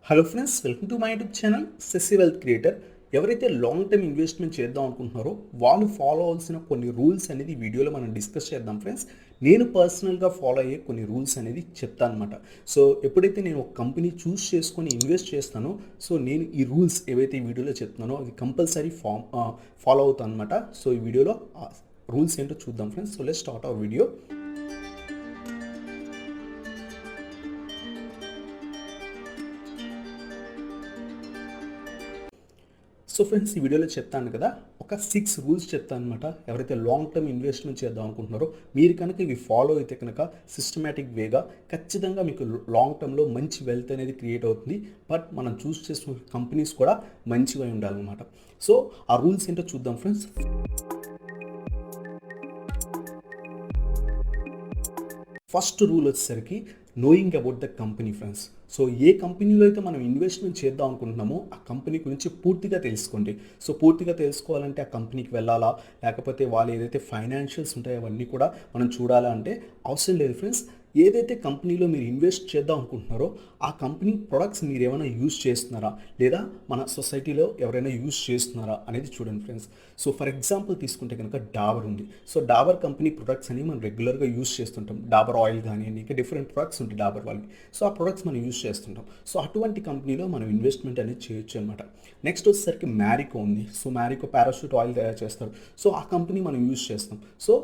Hello friends, welcome to my YouTube channel సెస్సి wealth creator. ఎవరైతే long term investment చేద్దాం అనుకుంటున్నారో వాళ్ళు ఫాలో అవ్వాల్సిన కొన్ని రూల్స్ అనేది వీడియోలో మనం డిస్కస్ చేద్దాం ఫ్రెండ్స్. నేను పర్సనల్గా ఫాలో అయ్యే కొన్ని రూల్స్ అనేది చెప్తాను అనమాట. సో ఎప్పుడైతే నేను ఒక కంపెనీ చూస్ చేసుకొని ఇన్వెస్ట్ చేస్తానో సో నేను ఈ రూల్స్ ఏవైతే ఈ వీడియోలో చెప్తున్నానో అవి కంపల్సరీ ఫాలో అవుతాను అనమాట. సో ఈ వీడియోలో రూల్స్ ఏంటో చూద్దాం friends. So let's start our video. So friends, ఈ వీడియోలో చెప్తాను కదా, ఒక 6 రూల్స్ చెప్తాను అనమాట. ఎవరైతే లాంగ్ టర్మ్ ఇన్వెస్ట్మెంట్ చేద్దాం అనుకుంటున్నారో మీరు కనుక ఇవి ఫాలో అయితే కనుక సిస్టమేటిక్ వేగా ఖచ్చితంగా మీకు లాంగ్ టర్మ్లో మంచి వెల్త్ అనేది క్రియేట్ అవుతుంది. బట్ మనం చూస్ చేసిన కంపెనీస్ కూడా మంచిగా ఉండాలన్నమాట. సో ఆ రూల్స్ ఏంటో చూద్దాం ఫ్రెండ్స్. ఫస్ట్ రూల్ వచ్చేసరికి knowing about the company friends. So ఏ కంపెనీలో అయితే మనం ఇన్వెస్ట్మెంట్ చేద్దాం అనుకుంటున్నామో ఆ కంపెనీ గురించి పూర్తిగా తెలుసుకోండి. సో పూర్తిగా తెలుసుకోవాలంటే ఆ కంపెనీకి వెళ్ళాలా, లేకపోతే వాళ్ళు ఏదైతే ఫైనాన్షియల్స్ ఉంటాయో అవన్నీ కూడా మనం చూడాలా అంటే అవసరం లేదు ఫ్రెండ్స్. ఏదైతే కంపెనీలో మీరు ఇన్వెస్ట్ చేద్దాం అనుకుంటున్నారో ఆ కంపెనీ ప్రొడక్ట్స్ మీరు ఏమైనా యూజ్ చేస్తున్నారా లేదా మన సొసైటీలో ఎవరైనా యూజ్ చేస్తున్నారా అనేది చూడండి ఫ్రెండ్స్. సో ఫర్ ఎగ్జాంపుల్ తీసుకుంటే కనుక డాబర్ ఉంది. సో డాబర్ కంపెనీ ప్రొడక్ట్స్ అని మనం రెగ్యులర్గా యూజ్ చేస్తుంటాం. డాబర్ ఆయిల్ కానీ ఇంకా డిఫరెంట్ ప్రొడక్ట్స్ ఉంటాయి డాబర్ వాళ్ళకి. సో ఆ ప్రొడక్ట్స్ మనం యూజ్ చేస్తుంటాం. సో అటువంటి కంపెనీలో మనం ఇన్వెస్ట్మెంట్ అనేది చేయొచ్చు అనమాట. నెక్స్ట్ వచ్చేసరికి మ్యారికో ఉంది. సో మ్యారికో పారాషూట్ ఆయిల్ తయారు చేస్తారు. సో ఆ కంపెనీ మనం యూజ్ చేస్తాం. సో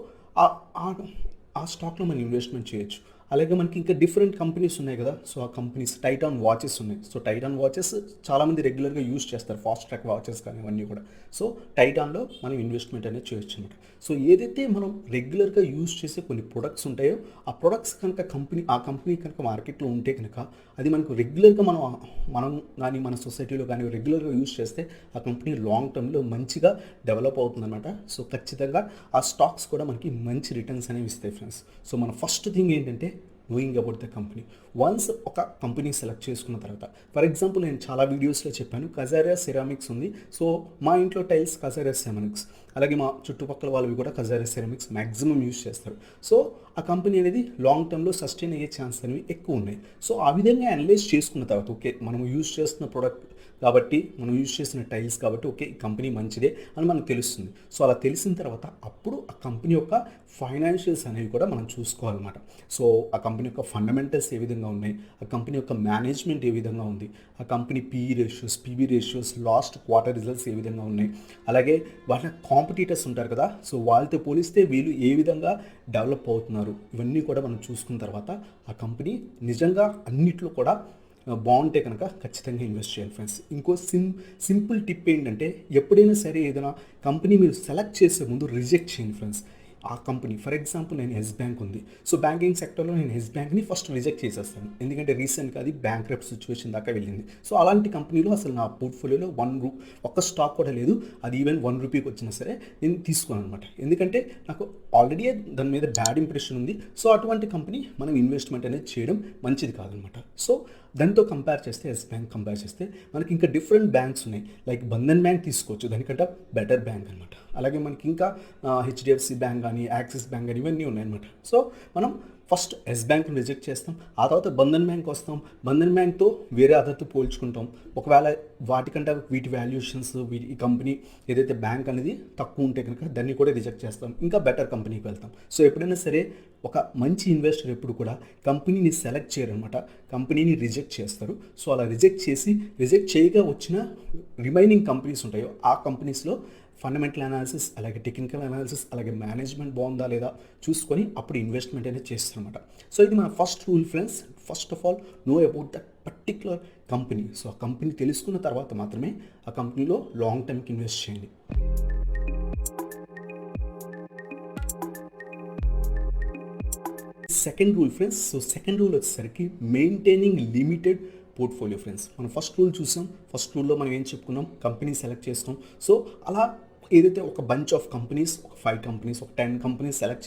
ఆ స్టాక్లో మనం ఇన్వెస్ట్మెంట్ చేయొచ్చు. అలాగే మనకి ఇంకా డిఫరెంట్ కంపెనీస్ ఉన్నాయి కదా. సో ఆ కంపెనీస్ టైటాన్ వాచెస్ ఉన్నాయి. సో టైటాన్ వాచెస్ చాలామంది రెగ్యులర్గా యూజ్ చేస్తారు, ఫాస్ట్ ట్రాక్ వాచెస్ కానీ ఇవన్నీ కూడా. సో టైటాన్లో మనం ఇన్వెస్ట్మెంట్ అనేది చేయొచ్చు అనమాట. సో ఏదైతే మనం రెగ్యులర్గా యూజ్ చేసే కొన్ని ప్రొడక్ట్స్ ఉంటాయో ఆ ప్రొడక్ట్స్ కనుక ఆ కంపెనీ కనుక మార్కెట్లో ఉంటే కనుక అది మనకు రెగ్యులర్గా మనం కానీ మన సొసైటీలో కానీ రెగ్యులర్గా యూజ్ చేస్తే ఆ కంపెనీ లాంగ్ టర్మ్లో మంచిగా డెవలప్ అవుతుందన్నమాట. సో ఖచ్చితంగా ఆ స్టాక్స్ కూడా మనకి మంచి రిటర్న్స్ అనేవి ఇస్తాయి ఫ్రెండ్స్. సో మన ఫస్ట్ థింగ్ ఏంటంటే knowing about the company. Once ఒక కంపెనీ సెలెక్ట్ చేసుకున్న తర్వాత, ఫర్ ఎగ్జాంపుల్ నేను చాలా వీడియోస్లో చెప్పాను కజారియా సెరామిక్స్ ఉంది. సో మా ఇంట్లో టైల్స్ కజారియా సెరామిక్స్, అలాగే మా చుట్టుపక్కల వాళ్ళవి కూడా కజారియా సెరామిక్స్ మ్యాక్సిమం యూజ్ చేస్తారు. సో ఆ కంపెనీ అనేది లాంగ్ టర్మ్లో సస్టైన్ అయ్యే ఛాన్స్ అనేవి ఎక్కువ ఉన్నాయి. సో ఆ విధంగా అనలైజ్ చేసుకున్న తర్వాత ఓకే మనం యూజ్ చేస్తున్న ప్రోడక్ట్ కాబట్టి మనం యూజ్ చేసిన టైల్స్ కాబట్టి ఓకే ఈ కంపెనీ మంచిదే అని మనకు తెలుస్తుంది. సో అలా తెలిసిన తర్వాత అప్పుడు ఆ కంపెనీ యొక్క ఫైనాన్షియల్స్ అనేవి కూడా మనం చూసుకోవాలన్నమాట. సో ఆ కంపెనీ యొక్క ఫండమెంటల్స్ ఏ విధంగా ఉన్నాయి, ఆ కంపెనీ యొక్క మేనేజ్మెంట్ ఏ విధంగా ఉంది, ఆ company PE ratios, PB ratios, last quarter results ఏ విధంగా ఉన్నాయి, అలాగే వాళ్ళ కాంపిటీటర్స్ ఉంటారు కదా. సో వాళ్ళతో పోలిస్తే వీళ్ళు ఏ విధంగా డెవలప్ అవుతున్నారు, ఇవన్నీ కూడా మనం చూసుకున్న తర్వాత ఆ కంపెనీ నిజంగా అన్నిట్లో కూడా బాగుంటే కనుక ఖచ్చితంగా ఇన్వెస్ట్ చేయాలి ఫ్రెండ్స్. ఇంకో సింపుల్ టిప్ ఏంటంటే ఎప్పుడైనా సరే ఏదైనా కంపెనీ మీరు సెలెక్ట్ చేసే ముందు రిజెక్ట్ చేయండి ఫ్రెండ్స్. ఆ కంపెనీ ఫర్ ఎగ్జాంపుల్ నేను ఎస్ బ్యాంక్ ఉంది. సో బ్యాంకింగ్ సెక్టర్లో నేను ఎస్ బ్యాంక్ని ఫస్ట్ రిజెక్ట్ చేసేస్తాను, ఎందుకంటే రీసెంట్గా అది బ్యాంక్రప్ట్ సిచ్యువేషన్ దాకా వెళ్ళింది. సో అలాంటి కంపెనీలో అసలు నా పోర్ట్ఫోలియోలో ఒక్క స్టాక్ కూడా లేదు. అది ఈవెన్ ₹1 వచ్చినా సరే నేను తీసుకోను అనమాట, ఎందుకంటే నాకు ఆల్రెడీ దాని మీద బ్యాడ్ ఇంప్రెషన్ ఉంది. సో అటువంటి కంపెనీ మనం ఇన్వెస్ట్మెంట్ అనేది చేయడం మంచిది కాదనమాట. సో దాంతో కంపేర్ చేస్తే ఎస్ బ్యాంక్ కంపేర్ చేస్తే మనకి ఇంకా డిఫరెంట్ బ్యాంక్స్ ఉన్నాయి. లైక్ బంధన్ బ్యాంక్ తీసుకోవచ్చు, దానికంటే బెటర్ బ్యాంక్ అనమాట. అలాగే మనకి ఇంకా హెచ్డిఎఫ్సి బ్యాంక్ కానీ యాక్సిస్ బ్యాంక్ కానీ ఇవన్నీ ఉన్నాయన్నమాట. సో మనం ఫస్ట్ ఎస్ బ్యాంక్ని రిజెక్ట్ చేస్తాం, ఆ తర్వాత బంధన్ బ్యాంక్ వస్తాం. బంధన్ బ్యాంక్తో వేరే అదర్తో పోల్చుకుంటాం. ఒకవేళ వాటికంటే వీటి వాల్యుయేషన్స్ ఈ కంపెనీ ఏదైతే బ్యాంక్ అనేది తక్కువ ఉంటే కనుక దాన్ని కూడా రిజెక్ట్ చేస్తాం, ఇంకా బెటర్ కంపెనీకి వెళ్తాం. సో ఎప్పుడైనా సరే ఒక మంచి ఇన్వెస్టర్ ఎప్పుడు కూడా కంపెనీని సెలెక్ట్ చేయరనమాట, కంపెనీని రిజెక్ట్ చేస్తారు. సో అలా రిజెక్ట్ చేయగా వచ్చిన రిమైనింగ్ కంపెనీస్ ఉంటాయో ఆ కంపెనీస్లో ఫండమెంటల్ అనాలిసిస్, అలాగే టెక్నికల్ అనాలిసిస్, అలాగే మేనేజ్మెంట్ బాగుందా లేదా చూసుకొని అప్పుడు ఇన్వెస్ట్మెంట్ అనేది చేస్తారనమాట. సో ఇది మన first rule friends. First of all know about that particular company. So ఆ కంపెనీ తెలుసుకున్న తర్వాత మాత్రమే ఆ కంపెనీలో లాంగ్ టర్మ్కి ఇన్వెస్ట్ చేయండి. Second rule friends. So second rule వచ్చేసరికి మెయింటైనింగ్ లిమిటెడ్ పోర్ట్ఫోలియో ఫ్రెండ్స్. మనం ఫస్ట్ రూల్ చూసాం. ఫస్ట్ రూల్లో మనం ఏం చెప్పుకున్నాం, కంపెనీ సెలెక్ట్ చేస్తాం. సో అలా ఏదైతే ఒక బంచ్ ఆఫ్ కంపెనీస్, ఒక 5 కంపెనీస్, ఒక 10 కంపెనీస్ సెలెక్ట్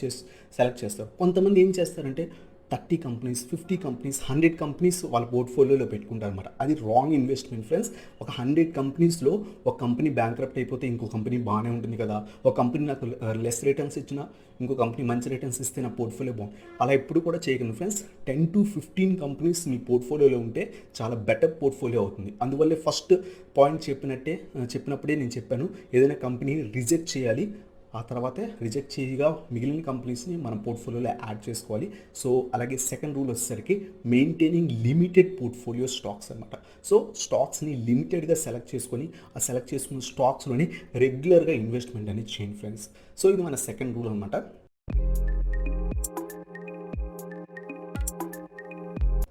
చేస్తారు. కొంతమంది ఏం చేస్తారంటే 30 కంపెనీస్, 50 కంపెనీస్, 100 కంపెనీస్ వాళ్ళ పోర్ట్ఫోలియోలో పెట్టుకుంటారనమాట. అది రాంగ్ ఇన్వెస్ట్మెంట్ ఫ్రెండ్స్. ఒక 100 కంపెనీస్లో ఒక కంపెనీ బ్యాంక్రప్ట్ అయిపోతే ఇంకో కంపెనీ బాగానే ఉంటుంది కదా, ఒక కంపెనీ నాకు లెస్ రిటర్న్స్ ఇచ్చినా ఇంకో కంపెనీ మంచి రిటర్న్స్ ఇస్తే నా పోర్ట్ఫోలియో బాగుంది, అలా ఎప్పుడు కూడా చేయకండి ఫ్రెండ్స్. 10 to 15 కంపెనీస్ మీ పోర్ట్ఫోలియోలో ఉంటే చాలా బెటర్ పోర్ట్ఫోలియో అవుతుంది. అందువల్లే ఫస్ట్ పాయింట్ చెప్పినప్పుడే నేను చెప్పాను, ఏదైనా కంపెనీని రిజెక్ట్ చేయాలి, ఆ తర్వాతే రిజెక్ట్ చేయగా మిగిలిన కంపెనీస్ని మనం పోర్ట్ఫోలియోలో యాడ్ చేసుకోవాలి. సో అలాగే సెకండ్ రూల్ వచ్చేసరికి మెయింటైనింగ్ లిమిటెడ్ పోర్ట్ఫోలియో స్టాక్స్ అనమాట. సో స్టాక్స్ని లిమిటెడ్గా సెలెక్ట్ చేసుకొని ఆ సెలెక్ట్ చేసుకున్న స్టాక్స్లోని రెగ్యులర్గా ఇన్వెస్ట్మెంట్ అనేది చేయండి ఫ్రెండ్స్. సో ఇది మన సెకండ్ రూల్ అనమాట.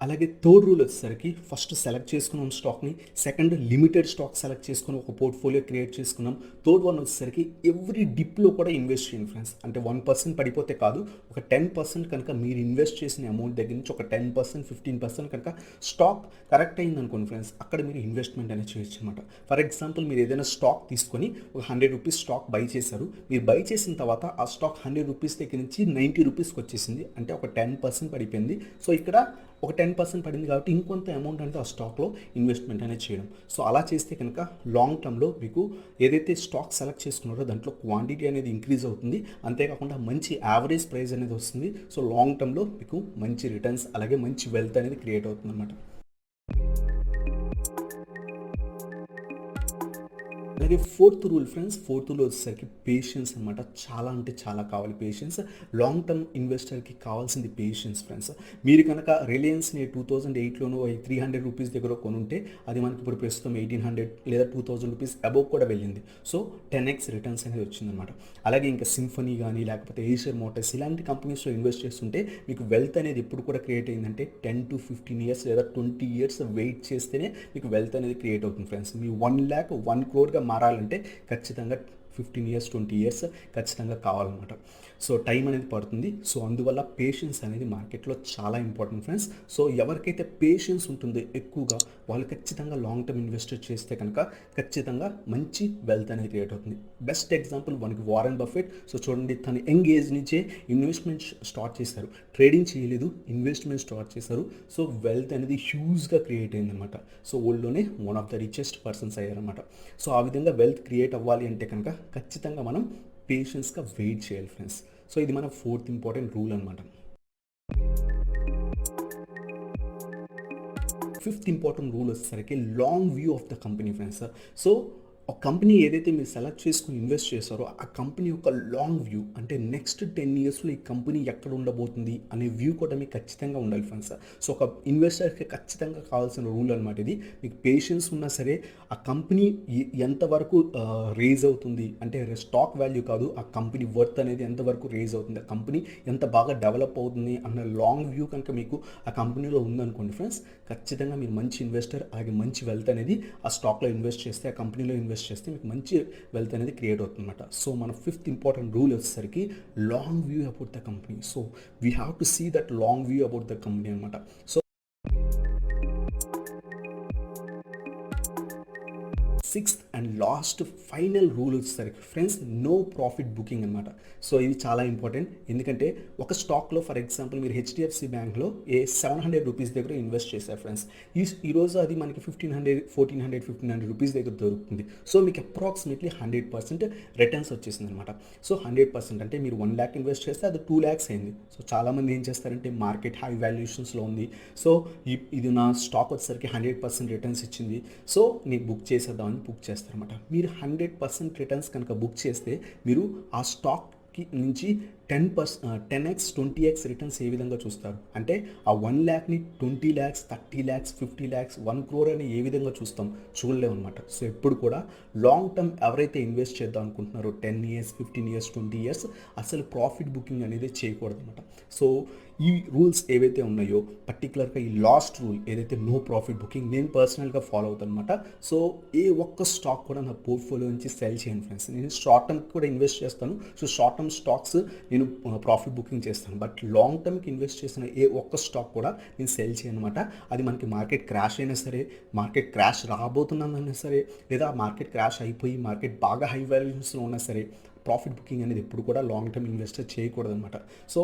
అలాగే థర్డ్ రూల్ వచ్చేసరికి ఫస్ట్ సెలెక్ట్ చేసుకున్నాం స్టాక్ని, సెకండ్ లిమిటెడ్ స్టాక్ సెలెక్ట్ చేసుకుని ఒక పోర్ట్ఫోలియో క్రియేట్ చేసుకున్నాం. థర్డ్ వన్ వచ్చేసరికి ఎవ్రీ డిప్లో కూడా ఇన్వెస్ట్ చేయండి ఫ్రెండ్స్. అంటే 1% పడిపోతే కాదు, ఒక 10% కనుక మీరు ఇన్వెస్ట్ చేసిన అమౌంట్ దగ్గర నుంచి ఒక 10%, 15% కనుక స్టాక్ కరెక్ట్ అయింది అనుకోండి ఫ్రెండ్స్, అక్కడ మీరు ఇన్వెస్ట్మెంట్ అనేది చేయొచ్చు అనమాట. ఫర్ ఎగ్జాంపుల్ మీరు ఏదైనా స్టాక్ తీసుకొని ఒక 100 రూపీస్ స్టాక్ బై చేశారు, మీరు బై చేసిన తర్వాత ఆ స్టాక్ 100 రూపీస్ దగ్గర నుంచి 90 రూపీస్కి వచ్చేసింది, అంటే ఒక 10% పడిపోయింది. సో ఇక్కడ ఒక 10% పడింది కాబట్టి ఇంకొంత అమౌంట్ అనేది ఆ స్టాక్లో ఇన్వెస్ట్మెంట్ అనేది చేయడం. సో అలా చేస్తే కనుక లాంగ్ టర్మ్లో మీకు ఏదైతే స్టాక్ సెలెక్ట్ చేసుకున్నారో దాంట్లో క్వాంటిటీ అనేది ఇంక్రీజ్ అవుతుంది, అంతేకాకుండా మంచి యావరేజ్ ప్రైస్ అనేది వస్తుంది. సో లాంగ్ టర్మ్లో మీకు మంచి రిటర్న్స్ అలాగే మంచి వెల్త్ అనేది క్రియేట్ అవుతుంది అన్నమాట. అలాగే fourth rule friends, fourth rule వచ్చేసరికి పేషెన్స్ అనమాట. చాలా అంటే చాలా కావాలి పేషెన్స్. లాంగ్ టర్మ్ ఇన్వెస్టర్కి కావాల్సింది పేషెన్స్ ఫ్రెండ్స్. మీరు కనుక రిలయన్స్ని 2008లోనో 300 రూపీస్ దగ్గర కొనుంటే అది మనకి ఇప్పుడు ప్రస్తుతం 1800 లేదా 2000 రూపీస్ అబోవ్ కూడా వెళ్ళింది. సో 10x రిటర్న్స్ అనేది వచ్చిందనమాట. అలాగే ఇంకా సింఫనీ కానీ లేకపోతే ఏషియర్ మోటార్స్ ఇలాంటి కంపెనీస్లో ఇన్వెస్ట్ చేస్తుంటే మీకు వెల్త్ అనేది ఎప్పుడు కూడా క్రియేట్ అయిందంటే 10 to 15 years లేదా 20 years వెయిట్ చేస్తేనే మీకు వెల్త్ అనేది క్రియేట్ అవుతుంది ఫ్రెండ్స్. మీ 1 lakh 1 crore మారాలంటే ఖచ్చితంగా 15 years 20 years ఖచ్చితంగా కావాలన్నమాట. సో టైం అనేది పడుతుంది. సో అందువల్ల పేషెన్స్ అనేది మార్కెట్లో చాలా ఇంపార్టెంట్ ఫ్రెండ్స్. సో ఎవరికైతే పేషెన్స్ ఉంటుందో ఎక్కువగా వాళ్ళు ఖచ్చితంగా లాంగ్ టర్మ్ ఇన్వెస్ట్ చేస్తే కనుక ఖచ్చితంగా మంచి వెల్త్ అనేది క్రియేట్ అవుతుంది. బెస్ట్ ఎగ్జాంపుల్ మనకి వారెన్ బఫెట్. సో చూడండి, తన యంగ్ ఏజ్ నుంచే ఇన్వెస్ట్మెంట్ స్టార్ట్ చేశారు, ట్రేడింగ్ చేయలేదు, ఇన్వెస్ట్మెంట్ స్టార్ట్ చేశారు. సో వెల్త్ అనేది హ్యూజ్గా క్రియేట్ అయిందనమాట. సో వరల్డ్లోనే one of the richest persons అయ్యారనమాట. సో ఆ విధంగా వెల్త్ క్రియేట్ అవ్వాలి అంటే కనుక ఖచ్చితంగా మనం పేషెన్స్గా వెయిట్ చేయాలి ఫ్రెండ్స్. సో ఇది మన ఫోర్త్ ఇంపార్టెంట్ రూల్ అనమాట. ఫిఫ్త్ ఇంపార్టెంట్ రూల్ వచ్చేసరికి long view of the company friends. So ఒక కంపెనీ ఏదైతే మీరు సెలెక్ట్ చేసుకుని ఇన్వెస్ట్ చేస్తారో ఆ కంపెనీ యొక్క లాంగ్ వ్యూ, అంటే నెక్స్ట్ 10 yearsలో ఈ కంపెనీ ఎక్కడ ఉండబోతుంది అనే వ్యూ కూడా మీకు ఖచ్చితంగా ఉండాలి ఫ్రెండ్స్. సో ఒక ఇన్వెస్టర్కి ఖచ్చితంగా కావాల్సిన రూల్ అనమాట ఇది. మీకు పేషెన్స్ ఉన్నా సరే ఆ కంపెనీ ఎంతవరకు రేజ్ అవుతుంది, అంటే స్టాక్ వాల్యూ కాదు, ఆ కంపెనీ వర్త్ అనేది ఎంతవరకు రేజ్ అవుతుంది, ఆ కంపెనీ ఎంత బాగా డెవలప్ అవుతుంది అన్న లాంగ్ వ్యూ కనుక మీకు ఆ కంపెనీలో ఉందనుకోండి ఫ్రెండ్స్, ఖచ్చితంగా మీరు మంచి ఇన్వెస్టర్ అలాగే మంచి వెల్త్ అనేది ఆ స్టాక్లో ఇన్వెస్ట్ చేస్తే, ఆ కంపెనీలో ఇన్వెస్ట్ చేస్తే మీకు మంచి వెల్త్ అనేది క్రియేట్ అవుతుంది అనమాట. సో మన ఫిఫ్త్ ఇంపార్టెంట్ రూల్ వచ్చేసరికి long view about the company. So we have to see that long view about the company అనమాట. So sixth and last final rule వచ్చేసరికి ఫ్రెండ్స్, నో ప్రాఫిట్ బుకింగ్ అనమాట. So ఇది చాలా important. ఎందుకంటే ఒక స్టాక్లో for example మీరు హెచ్డిఎఫ్సి బ్యాంక్లో 700 రూపీస్ దగ్గర ఇన్వెస్ట్ చేశారు ఫ్రెండ్స్. ఈరోజు అది మనకి 1500, 1400, 1500 రూపీస్ దగ్గర దొరుకుతుంది. సో మీకు అప్రాక్సిమేట్లీ 100% రిటర్న్స్ వచ్చేసింది అనమాట. సో 100% అంటే మీరు 1 lakh ఇన్వెస్ట్ చేస్తే అది 2 lakhs అయింది. సో చాలామంది ఏం చేస్తారంటే మార్కెట్ హై వాల్యుయేషన్స్లో ఉంది, సో ఇది నా స్టాక్ వచ్చేసరికి 100% రిటర్న్స్ ఇచ్చింది, సో నేను బుక్ చేసేద్దామని బుక్ చేస్తారన్నమాట. మీరు 100% రిటర్న్స్ కనుక బుక్ చేస్తే మీరు ఆ స్టాక్కి నుంచి 10x 20x రిటర్న్స్ ఏ విధంగా చూస్తారు అంటే ఆ 1 lakhని 20 lakhs 30 lakhs 50 lakhs 1 crore అని ఏ విధంగా చూడలేము అనమాట. సో ఎప్పుడు కూడా లాంగ్ టర్మ్ ఎవరైతే ఇన్వెస్ట్ చేద్దాం అనుకుంటున్నారో 10 years 15 years 20 years అసలు ప్రాఫిట్ బుకింగ్ అనేది చేయకూడదు అనమాట. సో ఈ రూల్స్ ఏవైతే ఉన్నాయో పర్టికులర్గా ఈ లాస్ట్ రూల్ ఏదైతే నో ప్రాఫిట్ బుకింగ్ నేను పర్సనల్గా ఫాలో అవుతాను అనమాట. సో ఏ ఒక్క స్టాక్ కూడా నా పోర్ట్ఫోలియో నుంచి సెల్ చేయను ఫ్రెండ్స్. నేను షార్ట్ టర్మ్కి కూడా ఇన్వెస్ట్ చేస్తాను. సో షార్ట్ టర్మ్ స్టాక్స్ నేను ప్రాఫిట్ బుకింగ్ చేస్తాను, బట్ లాంగ్ టర్మ్కి ఇన్వెస్ట్ చేసిన ఏ ఒక్క స్టాక్ కూడా నేను సెల్ చేయను అనమాట. అది మనకి మార్కెట్ క్రాష్ అయినా సరే, మార్కెట్ క్రాష్ రాబోతున్నదైనా సరే, లేదా మార్కెట్ క్రాష్ అయిపోయి మార్కెట్ బాగా హై వాల్యూషన్స్లో ఉన్నా సరే, ప్రాఫిట్ బుకింగ్ అనేది ఎప్పుడు కూడా లాంగ్ టర్మ్ ఇన్వెస్టర్ చేయకూడదు అనమాట. So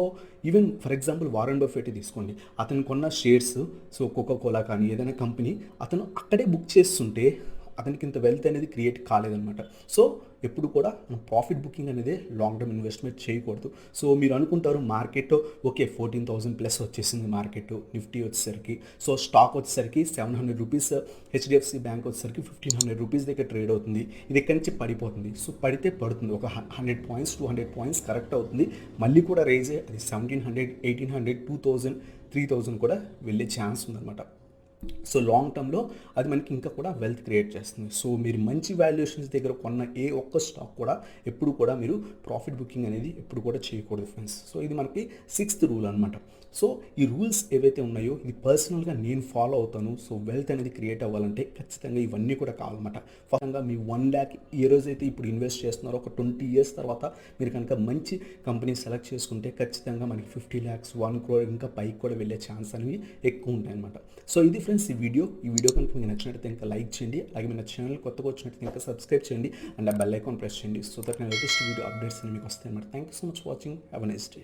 even for example Warren Buffett తీసుకోండి, అతను కొన్న షేర్స్, సో కోకా కోలా కానీ ఏదైనా కంపెనీ అతను అక్కడే బుక్ చేస్తుంటే అతనికి ఇంత వెల్త్ అనేది క్రియేట్ కాలేదనమాట. సో ఎప్పుడు కూడా మనం ప్రాఫిట్ బుకింగ్ అనేది లాంగ్ టర్మ్ ఇన్వెస్ట్మెంట్ చేయకూడదు. సో మీరు అనుకుంటారు మార్కెట్ ఓకే 14,000 ప్లస్ వచ్చేసింది మార్కెట్, నిఫ్టీ వచ్చేసరికి, సో స్టాక్ వచ్చేసరికి 700 రూపీస్, హెచ్డిఎఫ్సి బ్యాంక్ వచ్చేసరికి 1,500 రూపీస్ దగ్గర ట్రేడ్ అవుతుంది, ఇది ఎక్కడి నుంచి పడిపోతుంది. సో పడితే పడుతుంది, ఒక 100 పాయింట్స్ 200 పాయింట్స్ కరెక్ట్ అవుతుంది, మళ్ళీ కూడా రైజ్ అయ్యి అది 1,700 1,800 2,000 3,000 కూడా వెళ్ళే ఛాన్స్ ఉందన్నమాట. సో లాంగ్ టర్మ్లో అది మనకి ఇంకా కూడా వెల్త్ క్రియేట్ చేస్తుంది. సో మీరు మంచి వాల్యుయేషన్స్ దగ్గర కొన్న ఏ ఒక్క స్టాక్ కూడా ఎప్పుడు కూడా మీరు ప్రాఫిట్ బుకింగ్ అనేది ఎప్పుడు కూడా చేయకూడదు ఫ్రెండ్స్. సో ఇది మనకి 6th రూల్ అనమాట. సో ఈ రూల్స్ ఏవైతే ఉన్నాయో ఇది పర్సనల్గా నేను ఫాలో అవుతాను. సో వెల్త్ అనేది క్రియేట్ అవ్వాలంటే ఖచ్చితంగా ఇవన్నీ కూడా కావాలన్నమాట. ఫస్ట్గా మీ 1 lakh ఏ రోజైతే ఇప్పుడు ఇన్వెస్ట్ చేస్తున్నారో ఒక 20 years తర్వాత మీరు కనుక మంచి కంపెనీ సెలెక్ట్ చేసుకుంటే ఖచ్చితంగా మనకి 50 lakhs 1 crore ఇంకా పైకి కూడా వెళ్ళే ఛాన్స్ అనేవి ఎక్కువ ఉంటాయి అనమాట. సో ఇది ఫ్రెండ్స్ ఈ వీడియో కనుక మీకు నచ్చినట్లయితే ఇంకా లైక్ చేయండి, అలాగే మన ఛానల్ కొత్తగా వచ్చినట్లయితే ఇంకా సబ్స్క్రైబ్ చేయండి అండ్ ఆ బెల్ ఐకాన్ ప్రెస్ చేయండి. సో దట్ నా లేటెస్ట్ వీడియో అప్డేట్స్ అనేవి మీకు వస్తాయి అనమాట. Thank you so much watching. Have a nice day.